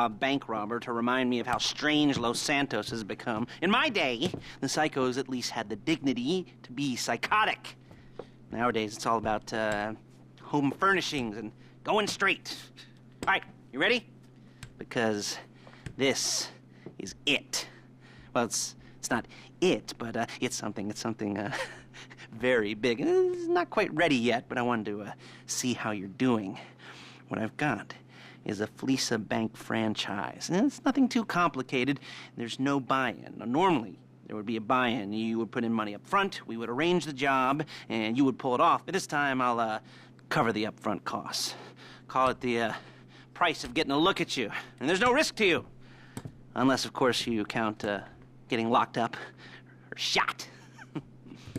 bank robber to remind me of how strange Los Santos has become. In my day, the psychos at least had the dignity to be psychotic. Nowadays, it's all about home furnishings and going straight. All right, you ready? Because this is it. Well, it's not it, but it's something very big. It's not quite ready yet, but I wanted to see how you're doing. What I've got is a Fleeca Bank franchise. And it's nothing too complicated. There's no buy-in. Now, normally, there would be a buy-in. You would put in money up front, we would arrange the job, and you would pull it off. But this time, I'll cover the upfront costs. Call it the price of getting a look at you. And there's no risk to you. Unless, of course, you count getting locked up or shot.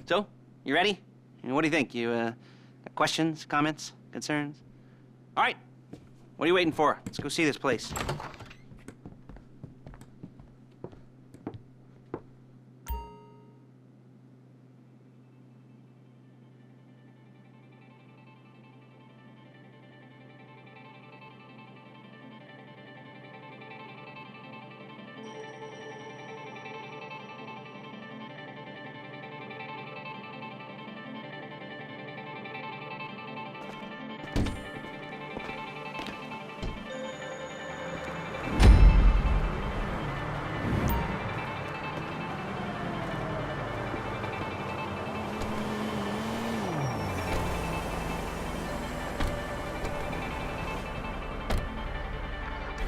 So, you ready? What do you think? You got questions, comments, concerns? All right. What are you waiting for? Let's go see this place.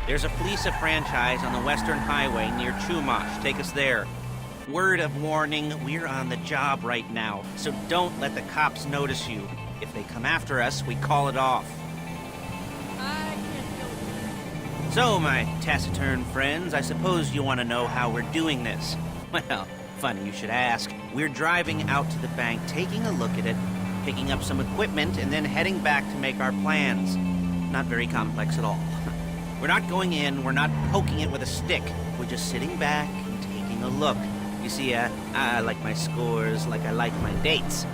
There's a Fleeca franchise on the Western Highway near Chumash. Take us there. Word of warning, we're on the job right now, so don't let the cops notice you. If they come after us, we call it off. So, my taciturn friends, I suppose you want to know how we're doing this. Well, funny you should ask. We're driving out to the bank, taking a look at it, picking up some equipment, and then heading back to make our plans. Not very complex at all. We're not going in, we're not poking it with a stick. We're just sitting back and taking a look. You see, I like my scores like I like my dates.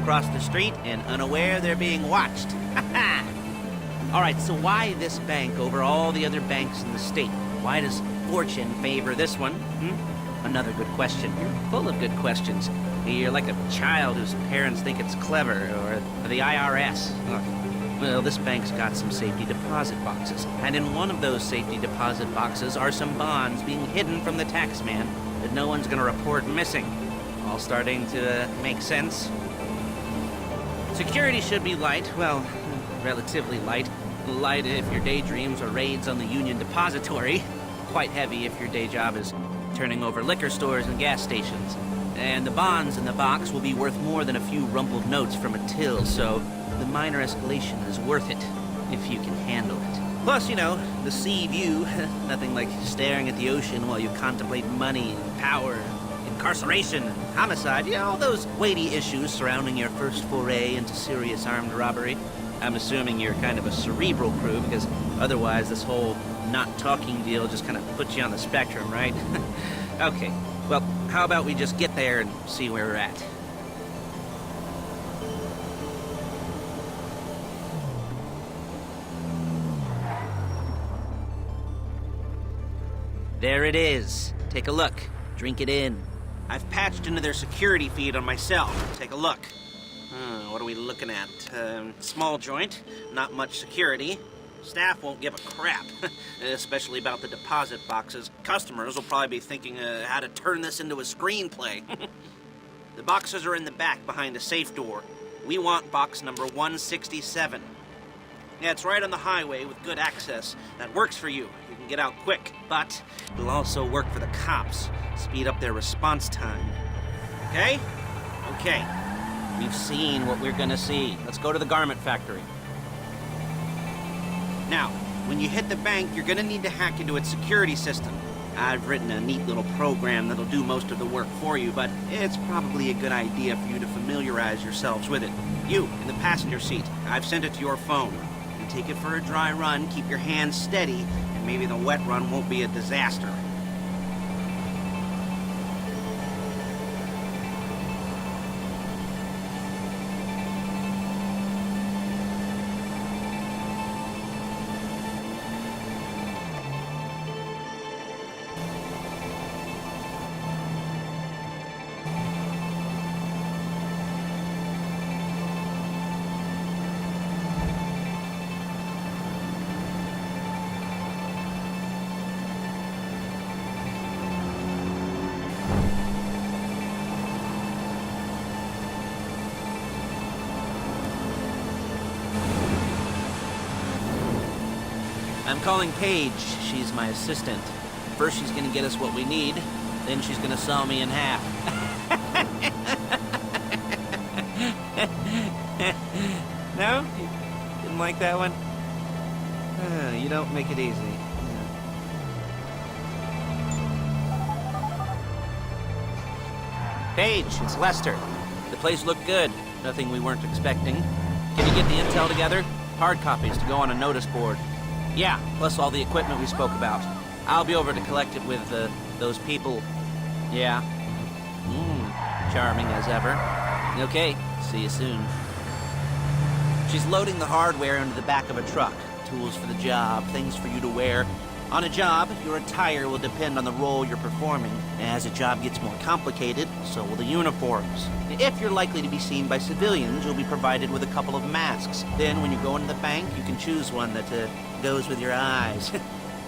Across the street and unaware they're being watched. All right, so why this bank over all the other banks in the state? Why does fortune favor this one? Another good question. You're full of good questions. You're like a child whose parents think it's clever, or the IRS. Well, this bank's got some safety deposit boxes, and in one of those safety deposit boxes are some bonds being hidden from the tax man that no one's gonna report missing. All starting to make sense? Security should be light, well, relatively light. Light if your daydreams are raids on the Union Depository. Quite heavy if your day job is turning over liquor stores and gas stations. And the bonds in the box will be worth more than a few rumpled notes from a till, so the minor escalation is worth it, if you can handle it. Plus, you know, the sea view, nothing like staring at the ocean while you contemplate money and power, incarceration, homicide, you know, all those weighty issues surrounding your first foray into serious armed robbery. I'm assuming you're kind of a cerebral crew, because otherwise this whole not talking deal just kind of puts you on the spectrum, right? Okay, well, how about we just get there and see where we're at? There it is. Take a look. Drink it in. I've patched into their security feed on my cell. Take a look. What are we looking at? Small joint, not much security. Staff won't give a crap, especially about the deposit boxes. Customers will probably be thinking how to turn this into a screenplay. The boxes are in the back behind a safe door. We want box number 167. Yeah, it's right on the highway with good access. That works for you. You can get out quick, but it'll also work for the cops. Speed up their response time. Okay? Okay. We've seen what we're gonna see. Let's go to the garment factory. Now, when you hit the bank, you're gonna need to hack into its security system. I've written a neat little program that'll do most of the work for you, but it's probably a good idea for you to familiarize yourselves with it. You, in the passenger seat, I've sent it to your phone. You take it for a dry run, keep your hands steady, and maybe the wet run won't be a disaster. I'm calling Paige. She's my assistant. First she's gonna get us what we need, then she's gonna saw me in half. No? You didn't like that one? You don't make it easy. Paige, it's Lester. The place looked good. Nothing we weren't expecting. Can you get the intel together? Hard copies to go on a notice board. Yeah, plus all the equipment we spoke about. I'll be over to collect it with, those people. Yeah. Charming as ever. Okay, see you soon. She's loading the hardware into the back of a truck. Tools for the job, things for you to wear. On a job, your attire will depend on the role you're performing. As a job gets more complicated, so will the uniforms. If you're likely to be seen by civilians, you'll be provided with a couple of masks. Then, when you go into the bank, you can choose one that goes with your eyes.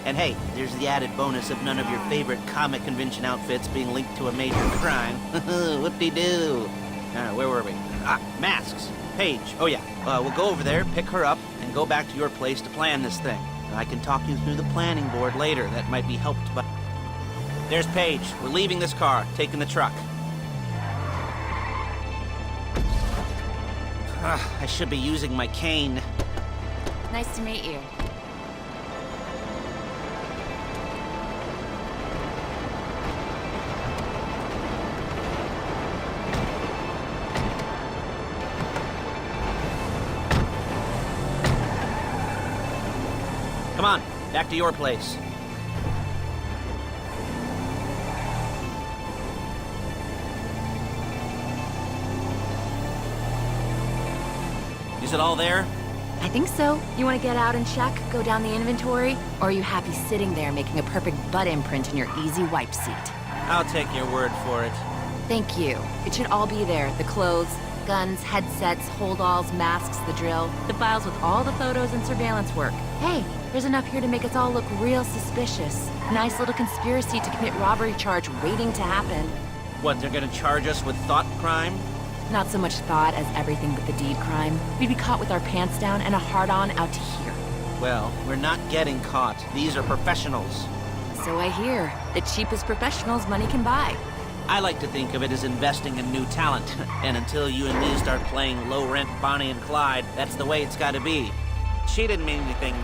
And hey, there's the added bonus of none of your favorite comic convention outfits being linked to a major crime. Whoop-de-doo. Where were we? Masks. Paige. Oh yeah, we'll go over there, pick her up, and go back to your place to plan this thing. I can talk you through the planning board later. That might be helped by... There's Paige. We're leaving this car, taking the truck. I should be using my cane. Nice to meet you. Come on, back to your place. Is it all there? I think so. You want to get out and check, go down the inventory? Or are you happy sitting there making a perfect butt imprint in your easy wipe seat? I'll take your word for it. Thank you. It should all be there. The clothes, guns, headsets, holdalls, masks, the drill, the files with all the photos and surveillance work. Hey, there's enough here to make us all look real suspicious. Nice little conspiracy to commit robbery charge waiting to happen. What, they're gonna charge us with thought crime? Not so much thought as everything but the deed crime. We'd be caught with our pants down and a hard-on out to here. Well, we're not getting caught. These are professionals. So I hear. The cheapest professionals money can buy. I like to think of it as investing in new talent. And until you and me start playing low-rent Bonnie and Clyde, that's the way it's gotta be. She didn't mean anything.